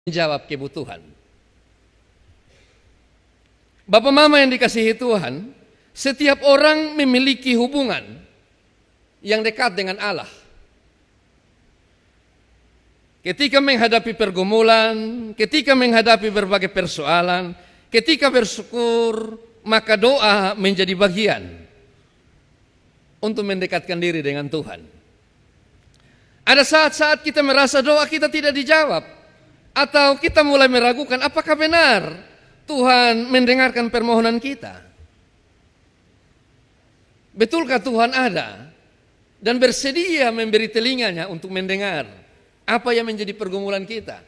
menjawab kebutuhan. Bapak Mama yang dikasihi Tuhan, setiap orang memiliki hubungan yang dekat dengan Allah. Ketika menghadapi pergumulan, ketika menghadapi berbagai persoalan, ketika bersyukur, maka doa menjadi bagian untuk mendekatkan diri dengan Tuhan. Ada saat-saat kita merasa doa kita tidak dijawab, atau kita mulai meragukan apakah benar Tuhan mendengarkan permohonan kita. Betulkah Tuhan ada dan bersedia memberi telinganya untuk mendengar apa yang menjadi pergumulan kita?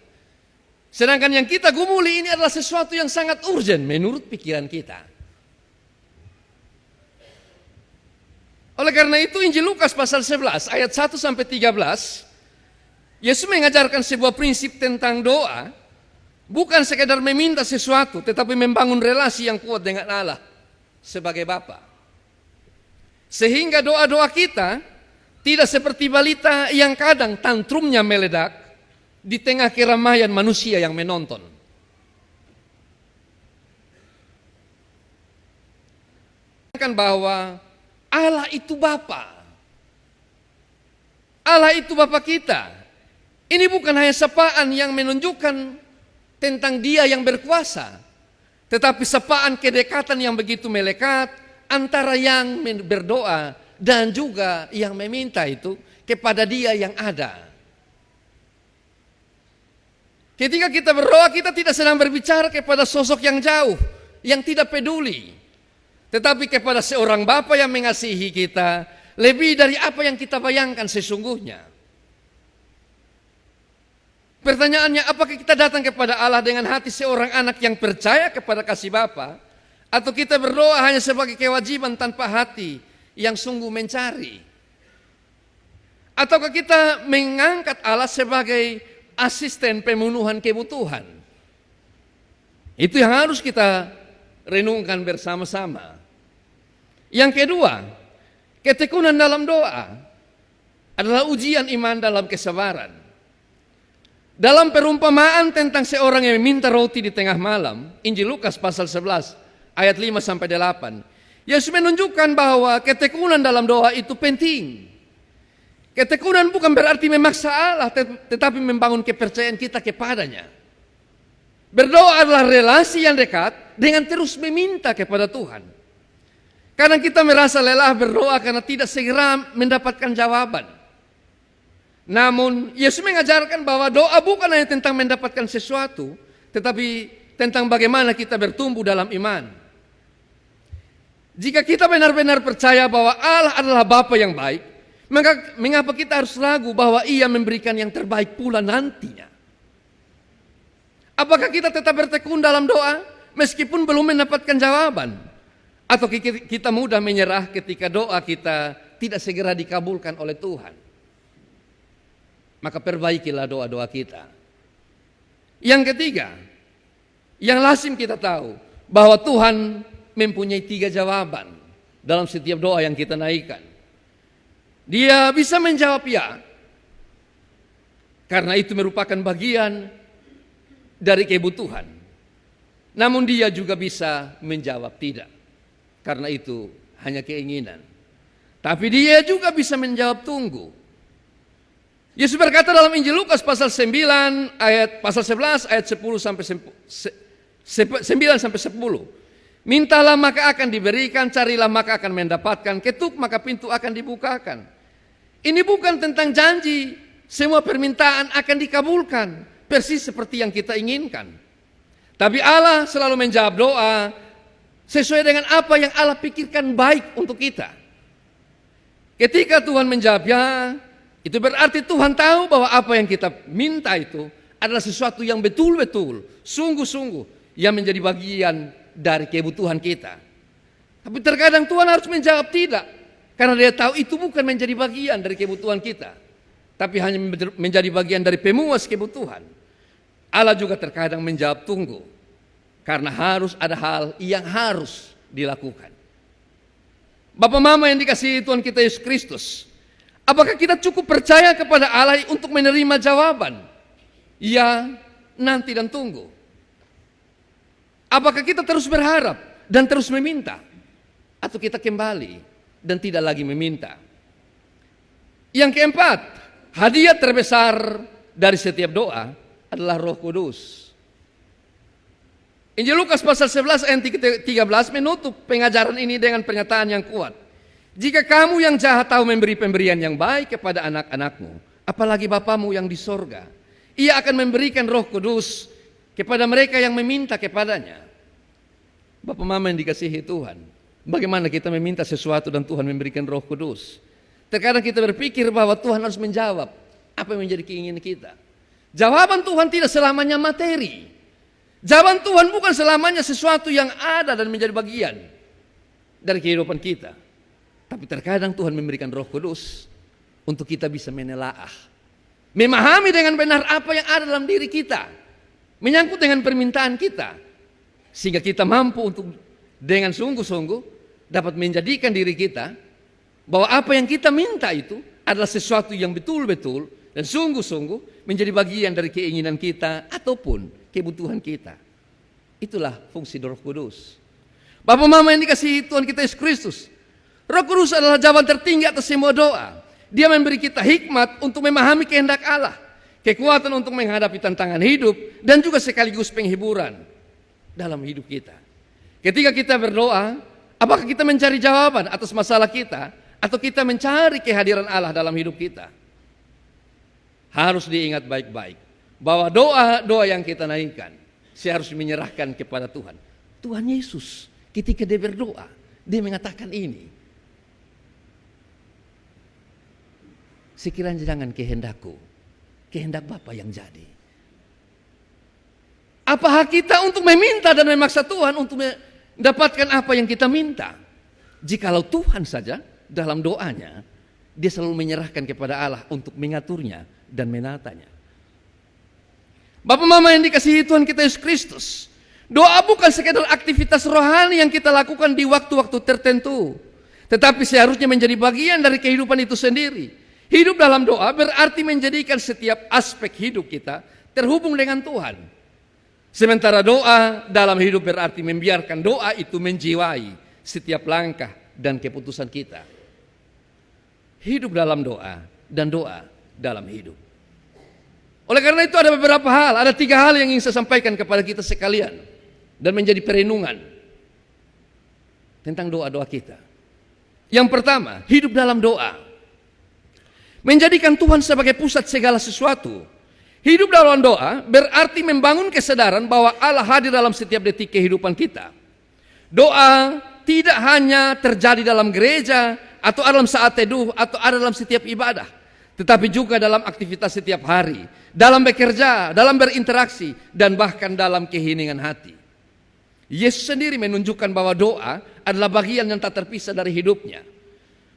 Sedangkan yang kita gumuli ini adalah sesuatu yang sangat urgent menurut pikiran kita. Oleh karena itu Injil Lukas pasal 11 ayat 1 sampai 13, Yesus mengajarkan sebuah prinsip tentang doa, bukan sekedar meminta sesuatu, tetapi membangun relasi yang kuat dengan Allah sebagai Bapa. Sehingga doa-doa kita tidak seperti balita yang kadang tantrumnya meledak di tengah keramaian manusia yang menonton. Kan bahwa Allah itu Bapa. Allah itu Bapa kita. Ini bukan hanya sapaan yang menunjukkan tentang Dia yang berkuasa, tetapi sapaan kedekatan yang begitu melekat antara yang berdoa dan juga yang meminta itu kepada Dia yang ada. Ketika kita berdoa, kita tidak sedang berbicara kepada sosok yang jauh, yang tidak peduli, tetapi kepada seorang Bapa yang mengasihi kita lebih dari apa yang kita bayangkan sesungguhnya. Pertanyaannya, apakah kita datang kepada Allah dengan hati seorang anak yang percaya kepada kasih Bapa, atau kita berdoa hanya sebagai kewajiban tanpa hati yang sungguh mencari? Ataukah kita mengangkat Allah sebagai asisten pemenuhan kebutuhan? Itu yang harus kita renungkan bersama-sama. Yang kedua, ketekunan dalam doa adalah ujian iman dalam kesabaran. Dalam perumpamaan tentang seorang yang meminta roti di tengah malam, Injil Lukas pasal 11 ayat 5 sampai 8, Yesus menunjukkan bahwa ketekunan dalam doa itu penting. Ketekunan bukan berarti memaksa Allah, tetapi membangun kepercayaan kita kepadanya. Berdoa adalah relasi yang dekat dengan terus meminta kepada Tuhan. Kadang kita merasa lelah berdoa karena tidak segera mendapatkan jawaban. Namun Yesus mengajarkan bahwa doa bukan hanya tentang mendapatkan sesuatu, tetapi tentang bagaimana kita bertumbuh dalam iman. Jika kita benar-benar percaya bahwa Allah adalah Bapa yang baik, maka mengapa kita harus ragu bahwa Ia memberikan yang terbaik pula nantinya? Apakah kita tetap bertekun dalam doa meskipun belum mendapatkan jawaban? Atau kita mudah menyerah ketika doa kita tidak segera dikabulkan oleh Tuhan? Maka perbaikilah doa-doa kita. Yang ketiga, yang lazim kita tahu, bahwa Tuhan mempunyai 3 jawaban dalam setiap doa yang kita naikkan. Dia bisa menjawab ya, karena itu merupakan bagian dari kebutuhan. Namun dia juga bisa menjawab tidak, karena itu hanya keinginan. Tapi dia juga bisa menjawab tunggu. Yesus berkata dalam Injil Lukas pasal 9 ayat pasal 11 ayat 10 sampai 9 sampai 10. Mintalah maka akan diberikan, carilah maka akan mendapatkan, ketuk maka pintu akan dibukakan. Ini bukan tentang janji semua permintaan akan dikabulkan persis seperti yang kita inginkan. Tapi Allah selalu menjawab doa sesuai dengan apa yang Allah pikirkan baik untuk kita. Ketika Tuhan menjawabnya, itu berarti Tuhan tahu bahwa apa yang kita minta itu adalah sesuatu yang betul-betul, sungguh-sungguh yang menjadi bagian dari kebutuhan kita. Tapi terkadang Tuhan harus menjawab tidak, karena Dia tahu itu bukan menjadi bagian dari kebutuhan kita, tapi hanya menjadi bagian dari pemuas kebutuhan. Allah juga terkadang menjawab tunggu, karena harus ada hal yang harus dilakukan. Bapak Mama yang dikasihi Tuhan kita Yesus Kristus, apakah kita cukup percaya kepada Allah untuk menerima jawaban? Ya, nanti dan tunggu? Apakah kita terus berharap dan terus meminta? Atau kita kembali dan tidak lagi meminta? Yang keempat, hadiah terbesar dari setiap doa adalah Roh Kudus. Injil Lukas pasal 11 ayat 13 menutup pengajaran ini dengan pernyataan yang kuat. Jika kamu yang jahat tahu memberi pemberian yang baik kepada anak-anakmu, apalagi Bapamu yang di sorga, Ia akan memberikan Roh Kudus kepada mereka yang meminta kepadanya. Bapak Mama yang dikasihi Tuhan, bagaimana kita meminta sesuatu dan Tuhan memberikan Roh Kudus? Terkadang kita berpikir bahwa Tuhan harus menjawab apa yang menjadi keinginan kita. Jawaban Tuhan tidak selamanya materi. Jawaban Tuhan bukan selamanya sesuatu yang ada dan menjadi bagian dari kehidupan kita. Tapi terkadang Tuhan memberikan Roh Kudus untuk kita bisa menelaah, memahami dengan benar apa yang ada dalam diri kita, menyangkut dengan permintaan kita, sehingga kita mampu untuk dengan sungguh-sungguh dapat menjadikan diri kita bahwa apa yang kita minta itu adalah sesuatu yang betul-betul dan sungguh-sungguh menjadi bagian dari keinginan kita ataupun kebutuhan kita. Itulah fungsi Roh Kudus. Bapak Mama yang dikasihi Tuhan kita Yesus Kristus, Roh Kudus adalah jawaban tertinggi atas semua doa. Dia memberi kita hikmat untuk memahami kehendak Allah, kekuatan untuk menghadapi tantangan hidup, dan juga sekaligus penghiburan dalam hidup kita. Ketika kita berdoa, apakah kita mencari jawaban atas masalah kita, atau kita mencari kehadiran Allah dalam hidup kita? Harus diingat baik-baik bahwa doa-doa yang kita naikkan, saya harus menyerahkan kepada Tuhan. Tuhan Yesus ketika dia berdoa, dia mengatakan ini, sekiranya jangan kehendakku, kehendak Bapa yang jadi. Apa hak kita untuk meminta dan memaksa Tuhan untuk mendapatkan apa yang kita minta? Jikalau Tuhan saja dalam doanya, dia selalu menyerahkan kepada Allah untuk mengaturnya dan menatanya. Bapak Mama yang dikasihi Tuhan kita Yesus Kristus, doa bukan sekedar aktivitas rohani yang kita lakukan di waktu-waktu tertentu, tetapi seharusnya menjadi bagian dari kehidupan itu sendiri. Hidup dalam doa berarti menjadikan setiap aspek hidup kita terhubung dengan Tuhan. Sementara doa dalam hidup berarti membiarkan doa itu menjiwai setiap langkah dan keputusan kita. Hidup dalam doa dan doa dalam hidup. Oleh karena itu ada beberapa hal, ada 3 hal yang ingin saya sampaikan kepada kita sekalian dan menjadi perenungan tentang doa-doa kita. Yang pertama, hidup dalam doa. Menjadikan Tuhan sebagai pusat segala sesuatu. Hidup dalam doa berarti membangun kesadaran bahwa Allah hadir dalam setiap detik kehidupan kita. Doa tidak hanya terjadi dalam gereja atau dalam saat teduh atau ada dalam setiap ibadah, tetapi juga dalam aktivitas setiap hari, dalam bekerja, dalam berinteraksi, dan bahkan dalam keheningan hati. Yesus sendiri menunjukkan bahwa doa adalah bagian yang tak terpisah dari hidupnya.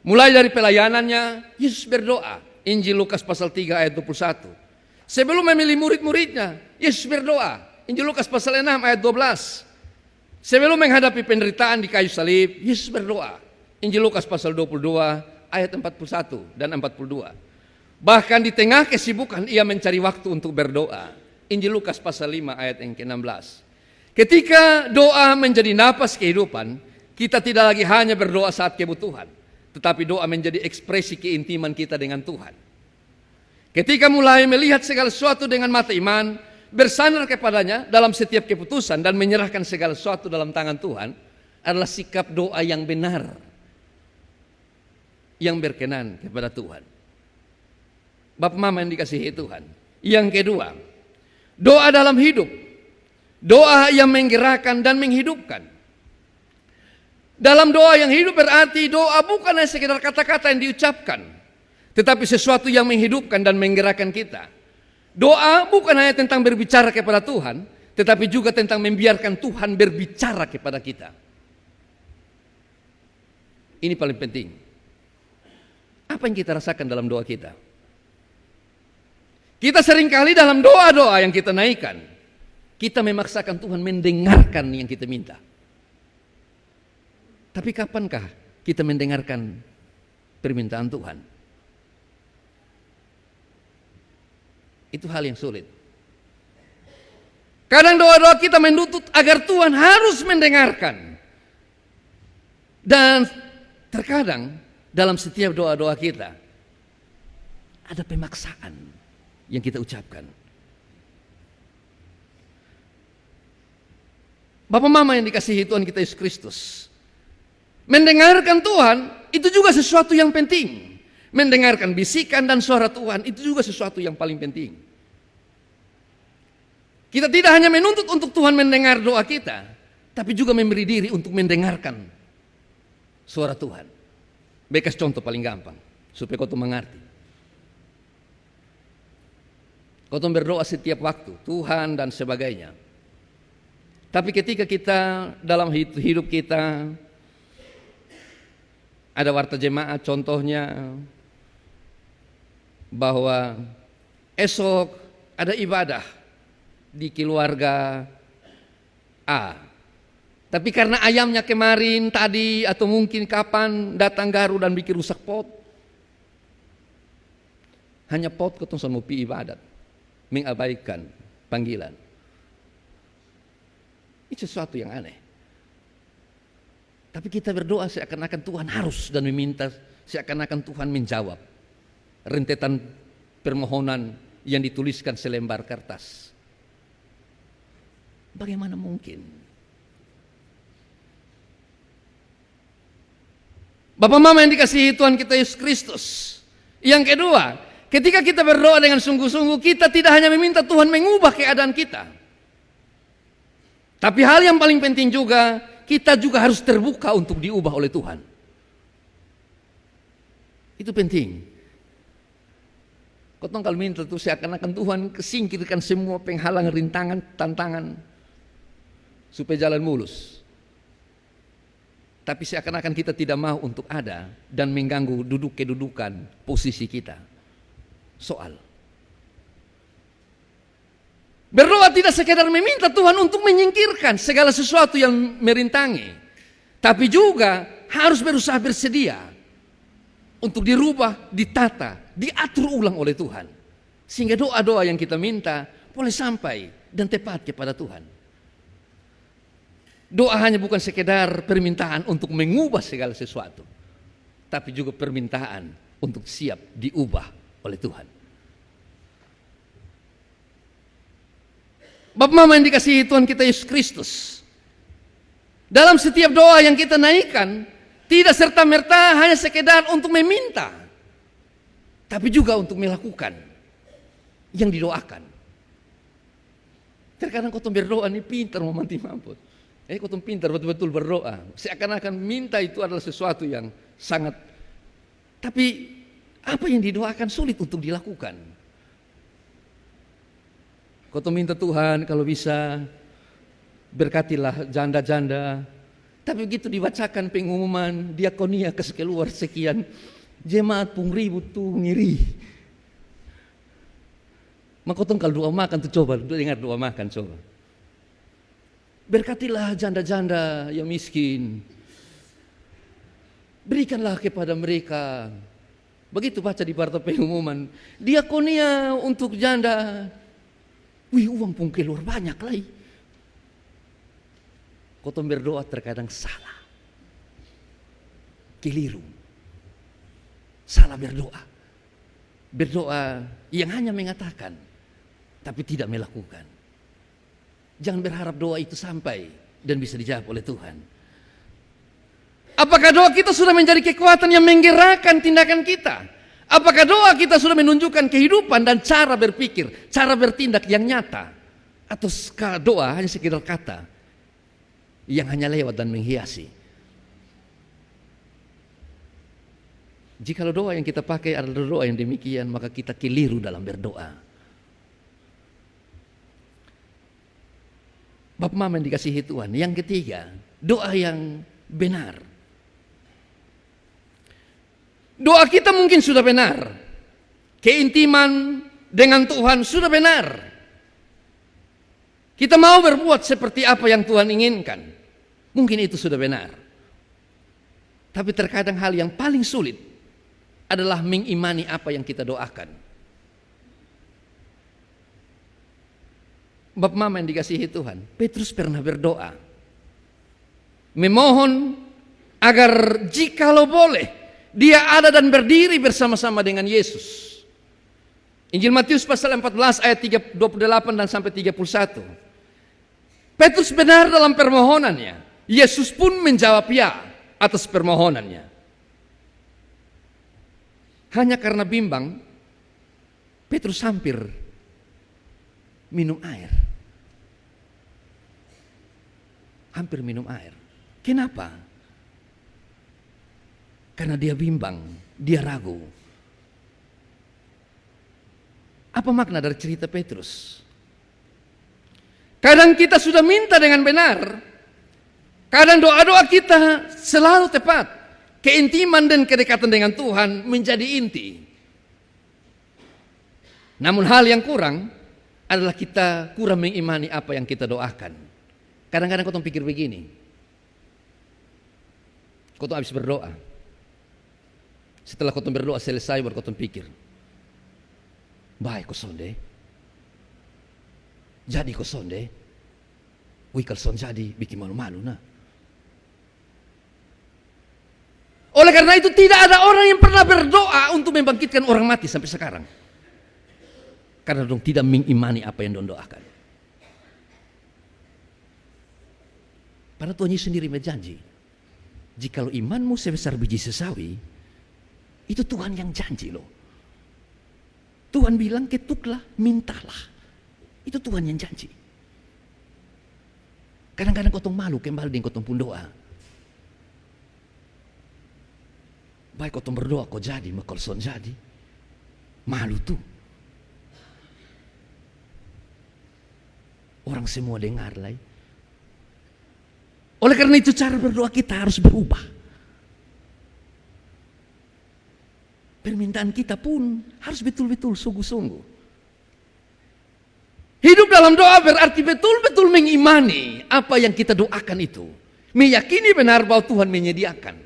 Mulai dari pelayanannya, Yesus berdoa. Injil Lukas pasal 3 ayat 21. Sebelum memilih murid-muridnya, Yesus berdoa. Injil Lukas pasal 6 ayat 12. Sebelum menghadapi penderitaan di kayu salib, Yesus berdoa. Injil Lukas pasal 22 ayat 41 dan 42. Bahkan di tengah kesibukan ia mencari waktu untuk berdoa. Injil Lukas pasal 5 ayat yang ke-16. Ketika doa menjadi napas kehidupan, kita tidak lagi hanya berdoa saat kebutuhan, tetapi doa menjadi ekspresi keintiman kita dengan Tuhan. Ketika mulai melihat segala sesuatu dengan mata iman, bersandar kepadanya dalam setiap keputusan dan menyerahkan segala sesuatu dalam tangan Tuhan, adalah sikap doa yang benar, yang berkenan kepada Tuhan. Bapak Mama yang dikasihi Tuhan. Yang kedua, doa dalam hidup. Doa yang menggerakkan dan menghidupkan. Dalam doa yang hidup berarti doa bukan hanya sekedar kata-kata yang diucapkan, tetapi sesuatu yang menghidupkan dan menggerakkan kita. Doa bukan hanya tentang berbicara kepada Tuhan, tetapi juga tentang membiarkan Tuhan berbicara kepada kita. Ini paling penting. Apa yang kita rasakan dalam doa kita? Kita seringkali dalam doa-doa yang kita naikkan, kita memaksakan Tuhan mendengarkan yang kita minta. Tapi kapankah kita mendengarkan permintaan Tuhan? Itu hal yang sulit. Kadang doa-doa kita menuntut agar Tuhan harus mendengarkan. Dan terkadang dalam setiap doa-doa kita ada pemaksaan yang kita ucapkan. Bapak Mama yang dikasihi Tuhan kita Yesus Kristus, mendengarkan Tuhan itu juga sesuatu yang penting. Mendengarkan bisikan dan suara Tuhan itu juga sesuatu yang paling penting. Kita tidak hanya menuntut untuk Tuhan mendengar doa kita, tapi juga memberi diri untuk mendengarkan suara Tuhan. Bekas contoh paling gampang, supaya kau mengerti. Kau berdoa setiap waktu, Tuhan dan sebagainya. Tapi ketika kita dalam hidup kita, ada warta jemaat contohnya, bahwa esok ada ibadah di keluarga A. Tapi karena ayamnya kemarin, tadi, atau mungkin kapan datang garu dan bikin rusak pot. Hanya pot ketong mau pi ibadat. Mengabaikan panggilan. Itu sesuatu yang aneh. Tapi kita berdoa seakan-akan Tuhan harus dan meminta, seakan-akan Tuhan menjawab. Rentetan permohonan yang dituliskan selembar kertas. Bagaimana mungkin? Bapak Mama yang dikasihi Tuhan kita Yesus Kristus. Yang kedua, ketika kita berdoa dengan sungguh-sungguh, kita tidak hanya meminta Tuhan mengubah keadaan kita. Tapi hal yang paling penting juga, kita juga harus terbuka untuk diubah oleh Tuhan. Itu penting. Kau kalau minta tuh seakan-akan Tuhan kesingkirkan semua penghalang, rintangan, tantangan supaya jalan mulus. Tapi seakan-akan kita tidak mau untuk ada dan mengganggu kedudukan posisi kita. Soal berdoa tidak sekedar meminta Tuhan untuk menyingkirkan segala sesuatu yang merintangi, tapi juga harus berusaha bersedia untuk dirubah, ditata, diatur ulang oleh Tuhan. Sehingga doa-doa yang kita minta boleh sampai dan tepat kepada Tuhan. Doa hanya bukan sekedar permintaan untuk mengubah segala sesuatu, tapi juga permintaan untuk siap diubah oleh Tuhan. Bapak Mama yang dikasihi Tuhan kita Yesus Kristus, dalam setiap doa yang kita naikkan, tidak serta-merta hanya sekedar untuk meminta, tapi juga untuk melakukan yang didoakan. Terkadang kau berdoa ini pintar mau mati mampus. Kau pintar betul-betul berdoa. Seakan-akan minta itu adalah sesuatu yang sangat, tapi apa yang didoakan sulit untuk dilakukan. Kau minta Tuhan kalau bisa berkatilah janda-janda. Tapi begitu dibacakan pengumuman diakonia keluar sekian, jemaat pun ribut tuh ngiri. Maka kalau doa makan tuh coba dengar doa makan coba. Berkatilah janda-janda yang miskin. Berikanlah kepada mereka. Begitu baca di warta pengumuman, diakonia untuk janda. Wih, uang pun keluar banyak lagi. Kau berdoa terkadang salah. Keliru. Salah berdoa. Berdoa yang hanya mengatakan, tapi tidak melakukan. Jangan berharap doa itu sampai dan bisa dijawab oleh Tuhan. Apakah doa kita sudah menjadi kekuatan yang menggerakkan tindakan kita? Apakah doa kita sudah menunjukkan kehidupan dan cara berpikir, cara bertindak yang nyata? Atau doa hanya sekedar kata yang hanya lewat dan menghiasi? Jika doa yang kita pakai adalah doa yang demikian, maka kita keliru dalam berdoa. Bapak Mama yang dikasihi Tuhan. Yang ketiga, doa yang benar. Doa kita mungkin sudah benar. Keintiman dengan Tuhan sudah benar. Kita mau berbuat seperti apa yang Tuhan inginkan. Mungkin itu sudah benar. Tapi terkadang hal yang paling sulit adalah mengimani apa yang kita doakan. Bapak mama yang dikasihi Tuhan, Petrus pernah berdoa, memohon agar jikalau boleh dia ada dan berdiri bersama-sama dengan Yesus. Injil Matius pasal 14 ayat 28 dan sampai 31. Petrus benar dalam permohonannya. Yesus pun menjawab ya atas permohonannya. Hanya karena bimbang, Petrus hampir minum air. Hampir minum air. Kenapa? Karena dia bimbang, dia ragu. Apa makna dari cerita Petrus? Kadang kita sudah minta dengan benar. Kadang doa-doa kita selalu tepat. Keintiman dan kedekatan dengan Tuhan menjadi inti. Namun hal yang kurang adalah kita kurang mengimani apa yang kita doakan. Kadang-kadang kau pikir begini. Kau habis berdoa. Setelah kau berdoa selesai baru kau pikir. Baik kau sonde. Jadi kau sonde. Wih kalau son jadi bikin malu-malu nah. Oleh karena itu tidak ada orang yang pernah berdoa untuk membangkitkan orang mati sampai sekarang. Karena dong tidak mengimani apa yang dong doakan. Padahal Tuhan Yesus sendiri berjanji. Jikalau imanmu sebesar biji sesawi, itu Tuhan yang janji loh. Tuhan bilang ketuklah, mintalah. Itu Tuhan yang janji. Kadang-kadang kau malu kembali dengan kau pun doa. Baik kau berdoa kau jadi, makal son jadi. Malu tuh. Orang semua dengar lah. Oleh karena itu cara berdoa kita harus berubah. Permintaan kita pun harus betul-betul sungguh-sungguh. Hidup dalam doa berarti betul-betul mengimani apa yang kita doakan itu. Meyakini benar bahwa Tuhan menyediakan.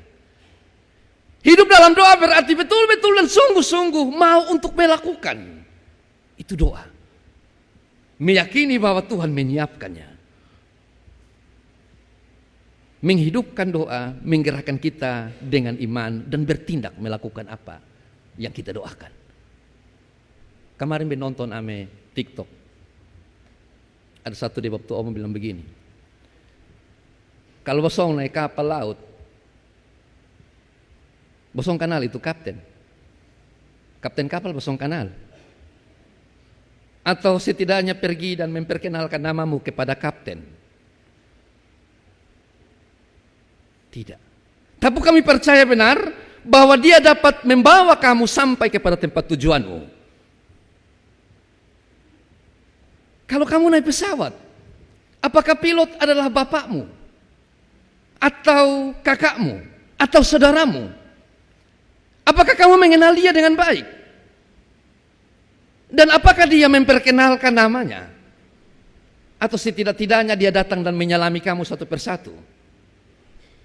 Hidup dalam doa berarti betul-betul dan sungguh-sungguh mau untuk melakukan. Itu doa. Meyakini bahwa Tuhan menyiapkannya. Menghidupkan doa, menggerakkan kita dengan iman dan bertindak melakukan apa yang kita doakan. Kemarin nonton ame TikTok. Ada satu di waktu Om bilang begini. Kalau bosong naik kapal laut, bosong kanal itu kapten. Kapten kapal bosong kanal. Atau setidaknya pergi dan memperkenalkan namamu kepada kapten. Tidak. Tapi kami percaya benar bahwa dia dapat membawa kamu sampai kepada tempat tujuanmu. Kalau kamu naik pesawat, apakah pilot adalah bapakmu? Atau kakakmu? Atau saudaramu? Apakah kamu mengenal dia dengan baik? Dan apakah dia memperkenalkan namanya? Atau setidak-tidaknya dia datang dan menyalami kamu satu persatu?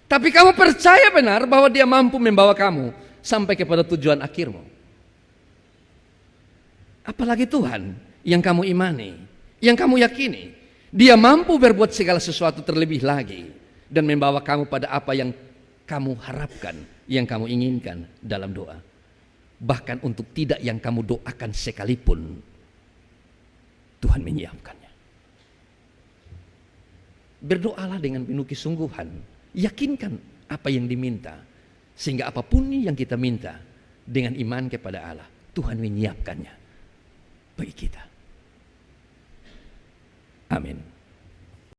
Tapi kamu percaya benar bahwa dia mampu membawa kamu sampai kepada tujuan akhirmu. Apalagi Tuhan yang kamu imani, yang kamu yakini. Dia mampu berbuat segala sesuatu terlebih lagi dan membawa kamu pada apa yang kamu harapkan, yang kamu inginkan dalam doa. Bahkan untuk tidak yang kamu doakan sekalipun, Tuhan menyiapkannya. Berdoalah dengan penuh kesungguhan. Yakinkan apa yang diminta. Sehingga apapun yang kita minta dengan iman kepada Allah, Tuhan menyiapkannya bagi kita. Amin.